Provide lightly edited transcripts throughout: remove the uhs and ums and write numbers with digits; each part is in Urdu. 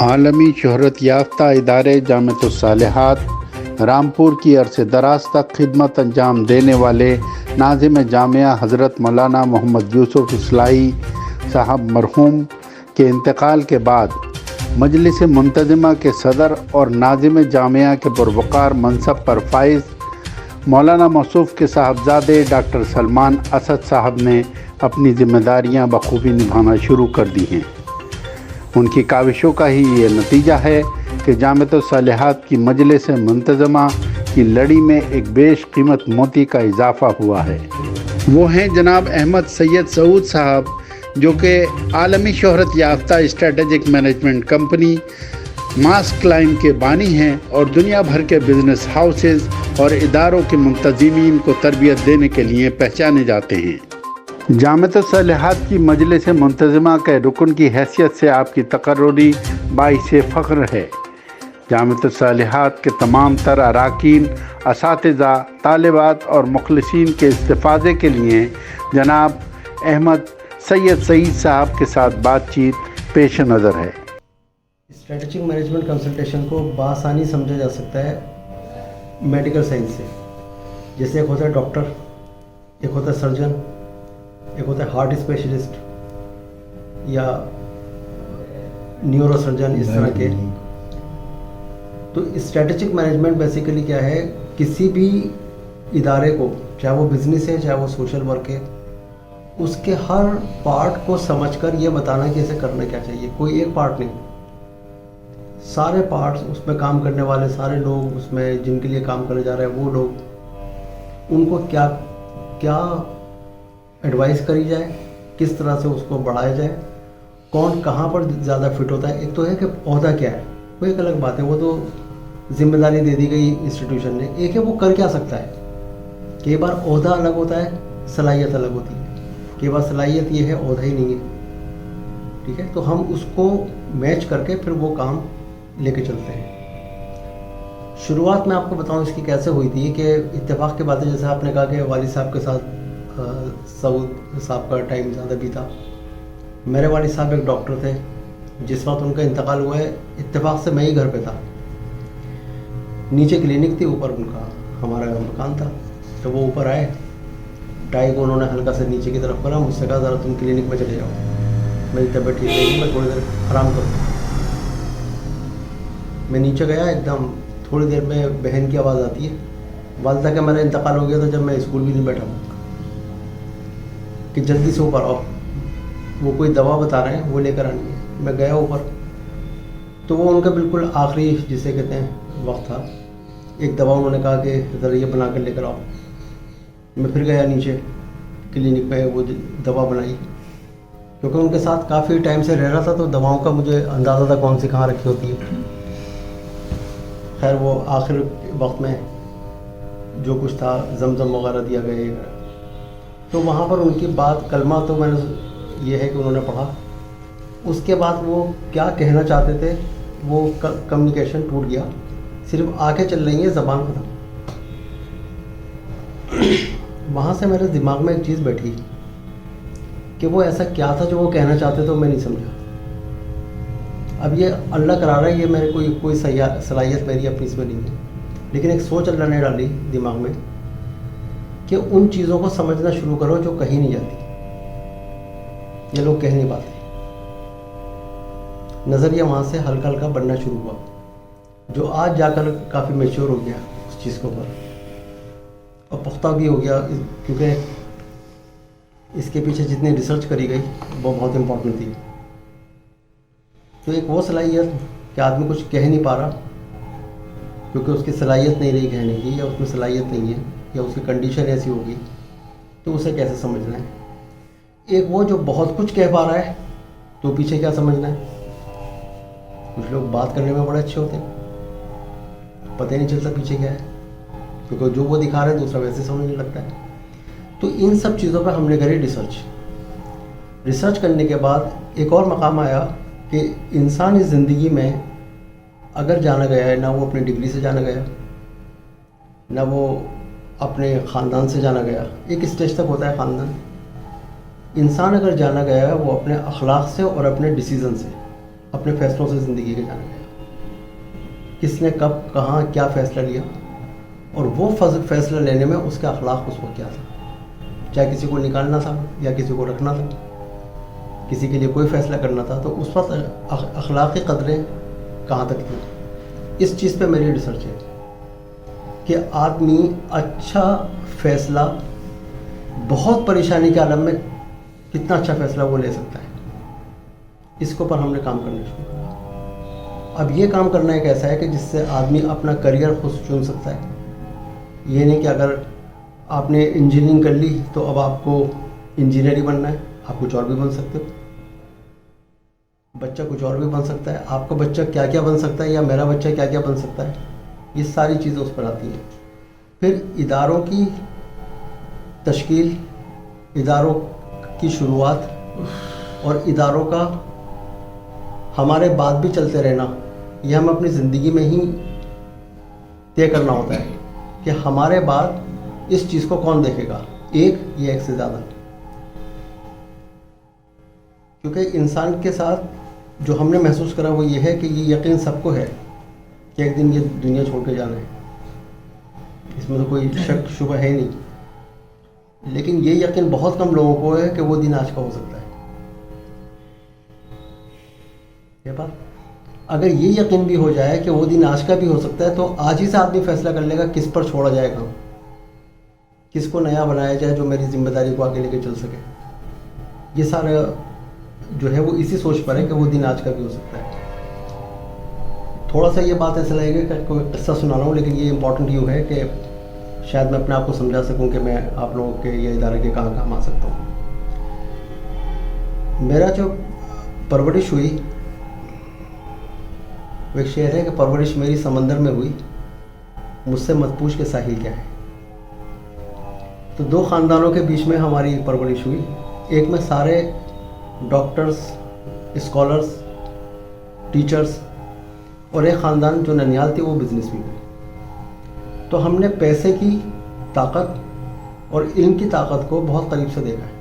عالمی شہرت یافتہ ادارے جامعۃ الصالحات رامپور کی عرصے دراز تک خدمت انجام دینے والے ناظم جامعہ حضرت مولانا محمد یوسف اصلاحی صاحب مرحوم کے انتقال کے بعد مجلس منتظمہ کے صدر اور ناظم جامعہ کے پروقار منصب پر فائز مولانا موصوف کے صاحبزادے ڈاکٹر سلمان اسد صاحب نے اپنی ذمہ داریاں بخوبی نبھانا شروع کر دی ہیں۔ ان کی کاوشوں کا ہی یہ نتیجہ ہے کہ جامعۃ الصالحات کی مجلس منتظمہ کی لڑی میں ایک بیش قیمت موتی کا اضافہ ہوا ہے۔ وہ ہیں جناب احمد سید سعود صاحب، جو کہ عالمی شہرت یافتہ اسٹریٹجک مینجمنٹ کمپنی ماسک لائن کے بانی ہیں اور دنیا بھر کے بزنس ہاؤسز اور اداروں کے منتظمین کو تربیت دینے کے لیے پہچانے جاتے ہیں۔ جامعۃ الصالحات کی مجلس منتظمہ کے رکن کی حیثیت سے آپ کی تقرری باعث فخر ہے۔ جامعۃ الصالحات کے تمام تر اراکین، اساتذہ، طالبات اور مخلصین کے استفادے کے لیے جناب احمد سید سعید صاحب کے ساتھ بات چیت پیش نظر ہے۔ اسٹریٹجک مینجمنٹ کنسلٹیشن کو بآسانی سمجھا جا سکتا ہے میڈیکل سائنس سے، جیسے ایک ہوتا ہے ڈاکٹر، ایک ہوتا ہے سرجن، ایک ہوتا ہے ہارٹ اسپیشلسٹ یا نیورو سرجن، اس طرح کے۔ تو اسٹریٹجک مینجمنٹ بیسیکلی کیا ہے، کسی بھی ادارے کو، چاہے وہ بزنس ہے چاہے وہ سوشل ورک ہے، اس کے ہر پارٹ کو سمجھ کر یہ بتانا کہ اسے کرنا کیا چاہیے۔ کوئی ایک پارٹ نہیں، سارے پارٹس، اس میں کام کرنے والے سارے لوگ، اس میں جن کے لیے کام کرنے جا رہے ہیں وہ لوگ، ان کو کیا کیا ایڈوائز کری جائے، کس طرح سے اس کو بڑھایا جائے، کون کہاں پر زیادہ فٹ ہوتا ہے۔ ایک تو ہے کہ عہدہ کیا ہے، وہ ایک الگ بات ہے، وہ تو ذمہ داری دے دی گئی انسٹیٹیوشن نے۔ ایک ہے وہ کر کیا سکتا ہے۔ کئی بار عہدہ الگ ہوتا ہے، صلاحیت الگ ہوتی ہے۔ کئی بار صلاحیت یہ ہے، عہدہ ہی نہیں ہے، ٹھیک ہے۔ تو ہم اس کو میچ کر کے پھر وہ کام لے کے چلتے ہیں۔ شروعات میں آپ کو بتاؤں اس کی کیسے ہوئی تھی، کہ اتفاق کی بات ہے، جیسے آپ نے کہا کہ والد صاحب کے ساتھ سعود صاحب کا ٹائم زیادہ بھی تھا۔ میرے والد صاحب ایک ڈاکٹر تھے، جس وقت ان کا انتقال ہوا ہے اتفاق سے میں ہی گھر پہ تھا۔ نیچے کلینک تھی، اوپر ان کا ہمارا مکان تھا۔ تو وہ اوپر آئے، ٹائی کو انہوں نے ہلکا سے نیچے کی طرف کرا، مجھ سے کہا ذرا تم کلینک میں چلے جاؤ، میری طبیعت ٹھیک نہیں ہے، میں تھوڑی دیر آرام کروں۔ میں نیچے گیا، ایک دم تھوڑی دیر میں بہن کی آواز آتی ہے، والدہ کا میرا انتقال ہو گیا تھا جب میں اسکول بھی نہیں بیٹھا ہوں، کہ جلدی سے اوپر آؤ، وہ کوئی دوا بتا رہے ہیں وہ لے کر آنی ہے۔ میں گیا اوپر، تو وہ ان کا بالکل آخری جسے کہتے ہیں وقت تھا۔ ایک دوا انہوں نے کہا کہ ذرا یہ بنا کر لے کر آؤ۔ میں پھر گیا نیچے کلینک میں، وہ دوا بنائی، کیونکہ ان کے ساتھ کافی ٹائم سے رہ رہا تھا، تو دواؤں کا مجھے اندازہ تھا کون سی کہاں رکھی ہوتی ہے۔ خیر وہ آخر وقت میں جو کچھ تھا، زمزم وغیرہ دیا گیا۔ تو وہاں پر ان کی بات، کلمہ تو میں نے یہ ہے کہ انہوں نے پڑھا، اس کے بعد وہ کیا کہنا چاہتے تھے وہ کمیونیکیشن ٹوٹ گیا، صرف آنکھیں چل رہی ہیں، زبان ختم۔ وہاں سے میرے دماغ میں ایک چیز بیٹھی کہ وہ ایسا کیا تھا جو وہ کہنا چاہتے تھے، میں نہیں سمجھا۔ اب یہ اللہ کرا رہا ہے، یہ میرے کوئی صلاحیت میری اپنی اس میں نہیں ہے، لیکن ایک سوچ اللہ نے ڈالی دماغ میں کہ ان چیزوں کو سمجھنا شروع کرو جو کہیں نہیں جاتی، یہ لوگ کہہ نہیں پاتے۔ نظریہ وہاں سے ہلکا ہلکا بننا شروع ہوا، جو آج جا کر کافی میچور ہو گیا اس چیز کے اوپر، اور پختہ بھی ہو گیا، کیونکہ اس کے پیچھے جتنی ریسرچ کری گئی وہ بہت امپورٹنٹ تھی۔ تو ایک وہ صلاحیت کہ آدمی کچھ کہہ نہیں پا رہا کیونکہ اس کی صلاحیت نہیں رہی کہنے کی، یا اس میں صلاحیت نہیں ہے، یا اس کی کنڈیشن ایسی ہوگی، تو اسے کیسے سمجھنا ہے۔ ایک وہ جو بہت کچھ کہہ پا رہا ہے، تو پیچھے کیا سمجھنا ہے۔ کچھ لوگ بات کرنے میں بڑے اچھے ہوتے ہیں، پتہ ہی نہیں چلتا پیچھے کیا ہے، کیونکہ جو وہ دکھا رہے ہیں دوسرا ویسے سمجھنے لگتا ہے۔ تو ان سب چیزوں پر ہم نے کری ریسرچ کرنے کے بعد ایک اور مقام آیا کہ انسانی زندگی میں اگر جانا گیا ہے، نہ وہ اپنی ڈگری سے جانا گیا، نہ وہ اپنے خاندان سے جانا گیا، ایک اسٹیج تک ہوتا ہے خاندان۔ انسان اگر جانا گیا ہے وہ اپنے اخلاق سے اور اپنے ڈیسیزن سے، اپنے اپنے فیصلوں سے زندگی کے جانے گیا. کس نے کب کہاں کیا فیصلہ لیا اور وہ فیصلہ لینے میں اس کا اخلاق اس وقت کیا تھا. چاہے کسی کو نکالنا تھا یا کسی کو رکھنا تھا, کسی کے لیے کوئی فیصلہ کرنا تھا, تو اس وقت اخلاقی قدریں کہاں تک تھیں. اس چیز پہ میری ریسرچ ہے کہ آدمی اچھا فیصلہ بہت پریشانی کے عالم میں کتنا اچھا فیصلہ وہ لے سکتا ہے. اس کے اوپر ہم نے کام کرنا شروع کیا. اب یہ کام کرنا ایک ایسا ہے کہ جس سے آدمی اپنا کریئر خود چن سکتا ہے. یہ نہیں کہ اگر آپ نے انجینئرنگ کر لی تو اب آپ کو انجینئر ہی بننا ہے. آپ کچھ اور بھی بن سکتے ہو, بچہ کچھ اور بھی بن سکتا ہے. آپ کا بچہ کیا کیا بن سکتا ہے یا میرا بچہ کیا کیا بن سکتا ہے, یہ ساری چیزیں اس پر آتی ہیں. پھر اداروں کی تشکیل, اداروں کی شروعات اور اداروں کا ہمارے بعد بھی چلتے رہنا, یہ ہم اپنی زندگی میں ہی طے کرنا ہوتا ہے کہ ہمارے بعد اس چیز کو کون دیکھے گا, ایک یا ایک سے زیادہ. کیونکہ انسان کے ساتھ جو ہم نے محسوس کرا وہ یہ ہے کہ یہ یقین سب کو ہے کہ ایک دن یہ دنیا چھوڑ کے جانا ہے, اس میں تو کوئی شک شبہ ہے نہیں. لیکن یہ یقین بہت کم لوگوں کو ہے کہ وہ دن آج کا ہو سکتا ہے. یہ بات اگر یہ یقین بھی ہو جائے کہ وہ دن آج کا بھی ہو سکتا ہے تو آج ہی سے آدمی فیصلہ کر لے گا کس پر چھوڑا جائے گا, کس کو نیا بنایا جائے جو میری ذمہ داری کو آگے لے کے چل سکے. یہ سارا جو ہے وہ اسی سوچ پر ہے کہ وہ دن آج کا بھی ہو سکتا ہے. تھوڑا سا یہ بات ایسا لگے گا کہ کوئی قصہ سنا رہا ہوں, لیکن یہ امپورٹنٹ یہ ہے کہ شاید میں اپنے آپ کو سمجھا سکوں کہ میں آپ لوگوں کے یا ادارے کے کہاں کام آ سکتا ہوں. میرا جو پرورش ہوئی, وہ ایک شعر ہے کہ پرورش میری سمندر میں ہوئی, مجھ سے مت پوچھ کے ساحل کیا ہے. تو دو خاندانوں کے بیچ میں ہماری پرورش ہوئی. ایک میں سارے ڈاکٹرز, اسکالرز, ٹیچرز, اور ایک خاندان جو ننیال تھی وہ بزنس بھی ہوئی. تو ہم نے پیسے کی طاقت اور علم کی طاقت کو بہت قریب سے دیکھا ہے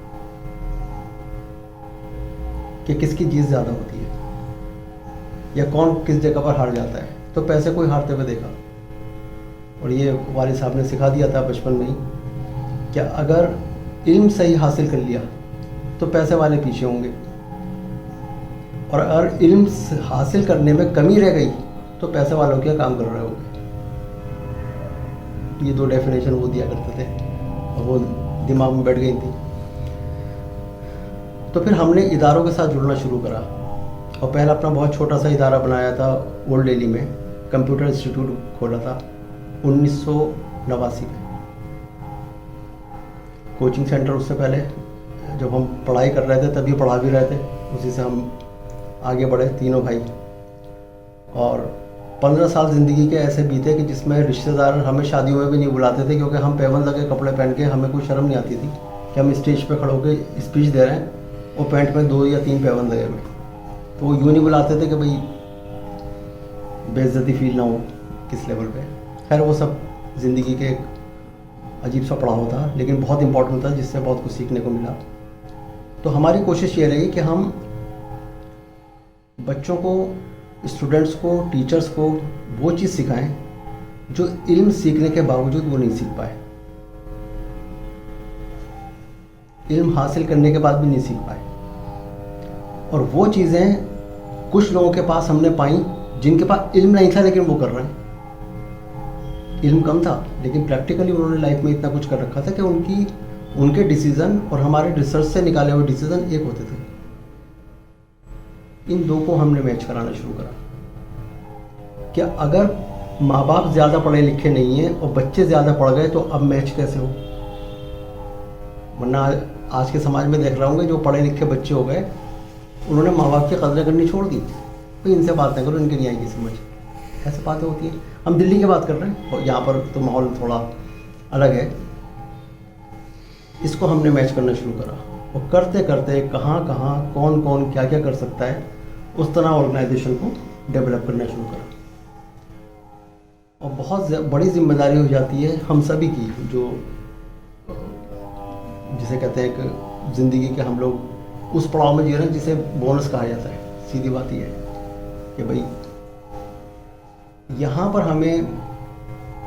کہ کس کی جیت زیادہ ہوتی ہے یا کون کس جگہ پر ہار جاتا ہے. تو پیسے کو ہی ہارتے ہوئے دیکھا, اور یہ والد صاحب نے سکھا دیا تھا بچپن میں ہی کہ اگر علم صحیح حاصل کر لیا تو پیسے والے پیچھے ہوں گے, اور اگر علم حاصل کرنے میں کمی رہ گئی تو پیسے والوں کیا کام کر رہے ہوں گے. یہ دو ڈیفینیشن وہ دیا کرتے تھے اور وہ دماغ میں بیٹھ گئی تھی. تو پھر ہم نے اداروں کے ساتھ جڑنا شروع کرا, اور پہلا اپنا بہت چھوٹا سا ادارہ بنایا تھا اولڈ دہلی میں, کمپیوٹر انسٹیٹیوٹ کھولا تھا 1989 میں. کوچنگ سینٹر اس سے پہلے جب ہم پڑھائی کر رہے تھے تبھی پڑھا بھی رہے تھے, اسی سے ہم آگے بڑھے تینوں بھائی. اور 15 سال زندگی کے ایسے بیتے کہ جس میں رشتہ دار ہمیں شادیوں میں بھی نہیں بلاتے تھے, کیونکہ ہم پیون لگے کپڑے پہن کے ہمیں کوئی شرم نہیں آتی تھی کہ ہم اسٹیج پہ کھڑے ہو کے اسپیچ دے رہے ہیں اور پینٹ میں 2 یا 3 پیون لگے ہوئے. تو وہ یوں نہیں بلاتے تھے کہ بھائی بے عزتی فیل نہ ہو کس لیول پہ. خیر وہ سب زندگی کے ایک عجیب سا پڑاؤ تھا, لیکن بہت امپورٹنٹ تھا, جس سے بہت کچھ سیکھنے کو ملا. تو ہماری کوشش یہ رہی کہ ہم بچوں کو, اسٹوڈنٹس کو, ٹیچرس کو وہ چیز سکھائیں جو علم سیکھنے کے باوجود وہ نہیں سیکھ پائے, علم حاصل کرنے کے بعد بھی نہیں سیکھ پائے. اور وہ چیزیں کچھ لوگوں کے پاس ہم نے پائیں جن کے پاس علم نہیں تھا لیکن وہ کر رہے ہیں. علم کم تھا لیکن پریکٹیکلی انہوں نے لائف میں اتنا کچھ کر رکھا تھا کہ ان کے ڈیسیزن اور ہمارے ریسرچ سے نکالے ہوئے ڈیسیزن ایک ہوتے تھے. ان دو کو ہم نے میچ کرانا شروع کرا کہ اگر ماں باپ زیادہ پڑھے لکھے نہیں ہیں اور بچے زیادہ پڑھ گئے تو اب میچ کیسے ہو. ورنہ آج کے سماج میں دیکھ رہا ہوں کہ جو پڑھے لکھے بچے ہو گئے انہوں نے ماں باپ کی قدریں کرنی چھوڑ دی. کوئی ان سے بات نہ کرو, ان کی نہیں آئے گی سمجھ. ایسے باتیں ہوتی ہیں. ہم دلی کی بات کر رہے ہیں اور یہاں پر تو ماحول تھوڑا الگ ہے. اس کو ہم نے میچ کرنا شروع کرا اور کرتے کرتے کہاں کہاں کون کون کیا کیا کر سکتا ہے اس طرح آرگنائزیشن کو ڈیولپ کرنا شروع کرا. اور بہت بڑی ذمہ داری ہو جاتی ہے ہم سبھی کی, جو جسے کہتے ہیں کہ زندگی کے ہم لوگ اس پڑاؤ میں جی رہے ہیں جسے بونس کہا جاتا ہے. سیدھی بات یہ ہے کہ بھائی یہاں پر ہمیں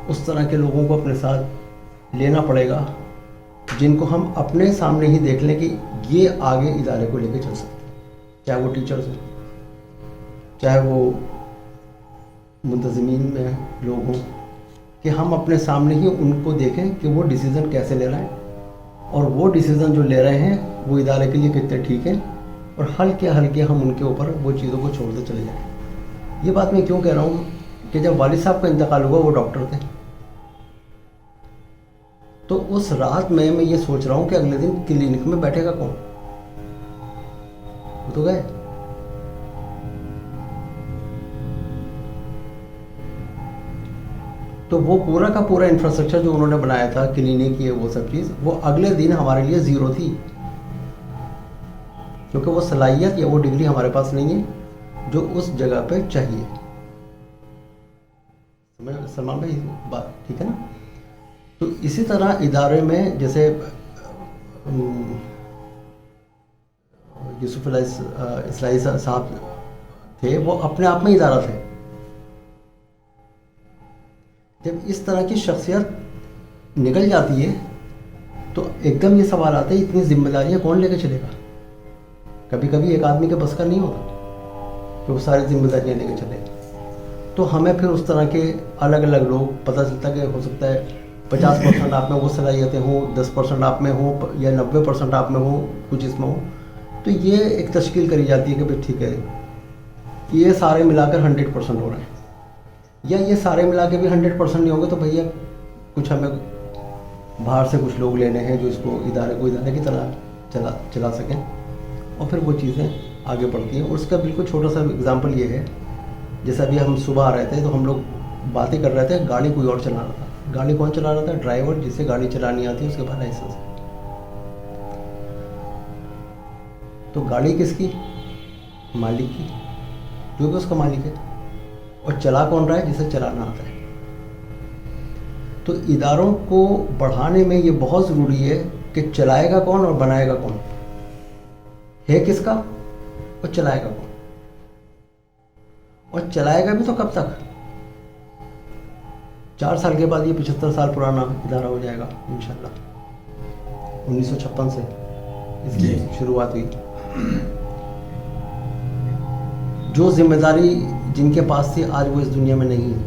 اس طرح کے لوگوں کو اپنے ساتھ لینا پڑے گا جن کو ہم اپنے سامنے ہی دیکھ لیں کہ یہ آگے ادارے کو لے کے چل سکتے ہیں، چاہے وہ ٹیچرز ہوں، چاہے وہ منتظمین میں لوگ ہوں، کہ ہم اپنے سامنے ہی ان کو دیکھیں کہ وہ ڈیسیزن کیسے لے رہے ہیں اور وہ ڈیسیزن جو لے رہے ہیں وہ ادارے کے لیے کتنے ٹھیک ہیں، اور ہلکے ہلکے ہم ان کے اوپر وہ چیزوں کو چھوڑتے چلے جائیں۔ یہ بات میں کیوں کہہ رہا ہوں کہ جب والد صاحب کا انتقال ہوا وہ ڈاکٹر تھے، تو اس رات میں یہ سوچ رہا ہوں کہ اگلے دن کلینک میں بیٹھے گا کون؟ وہ تو گئے۔ تو وہ پورا کا پورا انفراسٹرکچر جو انہوں نے بنایا تھا، کلینک یہ وہ سب چیز، وہ اگلے دن ہمارے لیے زیرو تھی، کیونکہ وہ صلاحیت یا وہ ڈگری ہمارے پاس نہیں ہے جو اس جگہ پہ چاہیے۔ سلمان بھائی بات ٹھیک ہے نا؟ تو اسی طرح ادارے میں جیسے یوسف اصلاحی صاحب تھے، وہ اپنے آپ میں ادارہ تھے۔ جب اس طرح کی شخصیت نکل جاتی ہے تو ایک دم یہ سوال آتا ہے اتنی ذمہ داریاں کون لے کے چلے گا؟ کبھی کبھی ایک آدمی کے بس کا نہیں ہوتا کہ وہ ساری ذمہ داریاں لے کے چلے، تو ہمیں پھر اس طرح کے الگ الگ لوگ، پتہ چلتا کہ ہو سکتا ہے 50% آپ میں وہ صلاحیتیں ہوں، 10% آپ میں ہوں، یا 90% آپ میں ہوں، کچھ اس میں ہوں، تو یہ ایک تشکیل کری جاتی ہے کہ بھائی ٹھیک ہے یہ سارے ملا کر 100% ہو رہے ہیں، یا یہ سارے ملا کے بھی 100% نہیں ہوں گے تو بھیا کچھ ہمیں باہر سے کچھ لوگ لینے ہیں جو اس کو ادارے کی طرح چلا سکیں، اور پھر وہ چیزیں آگے بڑھتی ہیں۔ اور اس کا بالکل چھوٹا سا اگزامپل یہ ہے، جیسا ابھی ہم صبح آ رہے تھے تو ہم لوگ باتیں کر رہے تھے، گاڑی کوئی اور چلا رہا تھا۔ گاڑی کون چلا رہا تھا؟ ڈرائیور، جسے گاڑی چلانی آتی ہے، اس کے پاس لائسنس ہے۔ تو گاڑی کس کی؟ مالک کی، جو کہ اس کا مالک ہے۔ اور چلا کون رہا ہے؟ جسے چلانا آتا ہے۔ تو اداروں کو بڑھانے میں یہ بہت ضروری ہے کہ چلائے گا کون اور بنائے گا کون، ہے کس کا اور چلائے گا کون، اور چلائے گا بھی تو کب تک؟ 4 سال کے بعد یہ 75 سال پرانا ادارہ ہو جائے گا انشاءاللہ۔ 1956 سے اس کی شروعات ہوئی۔ جو ذمہ داری جن کے پاس تھی آج وہ اس دنیا میں نہیں ہے،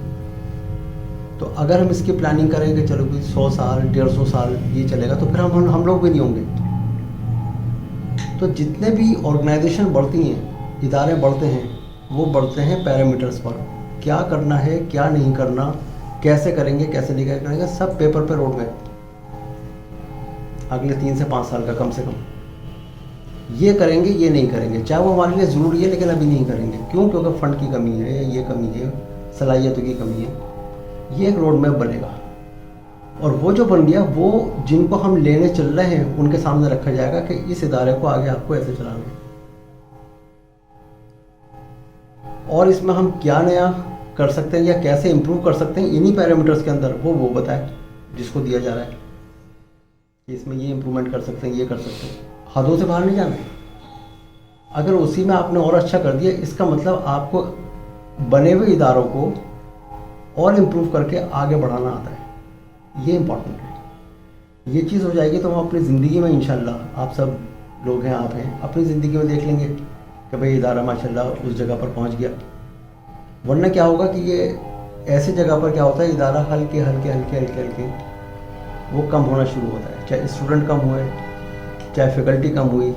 تو اگر ہم اس کی پلاننگ کریں کہ چلو 100 سال 150 سال یہ چلے گا تو پھر ہم لوگ بھی نہیں ہوں گے۔ تو جتنے بھی آرگنائزیشن بڑھتی ہیں، ادارے بڑھتے ہیں، وہ بڑھتے ہیں پیرامیٹرز پر، کیا کرنا ہے کیا نہیں کرنا، کیسے کریں گے کیسے نہیں کریں گے، سب پیپر پہ روڈ میپ اگلے 3 سے 5 سال کا کم سے کم، یہ کریں گے یہ نہیں کریں گے، چاہے وہ ہمارے لیے ضروری ہے لیکن ابھی نہیں کریں گے، کیوں؟ کیونکہ فنڈ کی کمی ہے، یہ کمی ہے، صلاحیتوں کی کمی ہے۔ یہ ایک روڈ میپ بنے گا، اور وہ جو بن گیا وہ جن کو ہم لینے چل رہے ہیں ان کے سامنے رکھا جائے گا کہ اس ادارے کو آگے آپ کو ایسے چلانا ہے، اور اس میں ہم کیا نیا کر سکتے ہیں یا کیسے امپروو کر سکتے ہیں انہی پیرامیٹرز کے اندر، وہ بتائے جس کو دیا جا رہا ہے کہ اس میں یہ امپرومنٹ کر سکتے ہیں، یہ کر سکتے ہیں، حدوں سے باہر نہیں جانا ہے۔ اگر اسی میں آپ نے اور اچھا کر دیا، اس کا مطلب آپ کو بنے ہوئے اداروں کو اور امپروو کر کے آگے بڑھانا آتا ہے، یہ امپورٹنٹ ہے۔ یہ چیز ہو جائے گی تو ہم اپنی زندگی میں انشاءاللہ، آپ سب لوگ ہیں، آپ ہیں، اپنی زندگی میں دیکھ لیں گے کہ بھئی ادارہ ماشاءاللہ اس جگہ پر پہنچ گیا۔ ورنہ کیا ہوگا کہ یہ ایسی جگہ پر کیا ہوتا ہے، ادارہ ہلکے وہ کم ہونا شروع ہوتا ہے، چاہے اسٹوڈنٹ کم ہوئے، چاہے فیکلٹی کم ہوئی،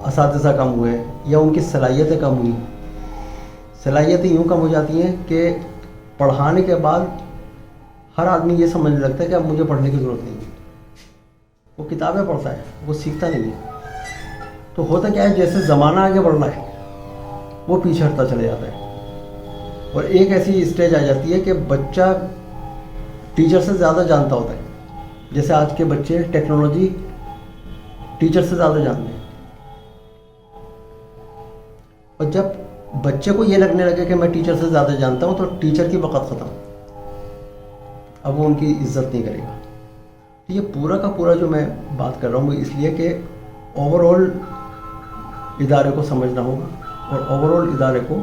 اساتذہ کم ہوئے، یا ان کی صلاحیتیں کم ہوئی۔ صلاحیتیں یوں کم ہو جاتی ہیں کہ پڑھانے کے بعد ہر آدمی یہ سمجھنے لگتا ہے کہ اب مجھے پڑھنے کی ضرورت نہیں ہے، وہ کتابیں پڑھتا ہے، وہ سیکھتا نہیں ہے۔ تو ہوتا کیا ہے، جیسے زمانہ آگے بڑھ رہا ہے وہ پیچھے ہٹتا چلے جاتا ہے، اور ایک ایسی اسٹیج آ جاتی ہے کہ بچہ ٹیچر سے زیادہ جانتا ہوتا ہے۔ جیسے آج کے بچے ٹیکنالوجی ٹیچر سے زیادہ جانتے ہیں، اور جب بچے کو یہ لگنے لگے کہ میں ٹیچر سے زیادہ جانتا ہوں تو ٹیچر کی وقت ختم، اب وہ ان کی عزت نہیں کرے گا۔ یہ پورا کا پورا جو میں بات کر رہا ہوں وہ اس لیے کہ اوور آل ادارے کو سمجھنا ہوگا، اور اوور آل ادارے کو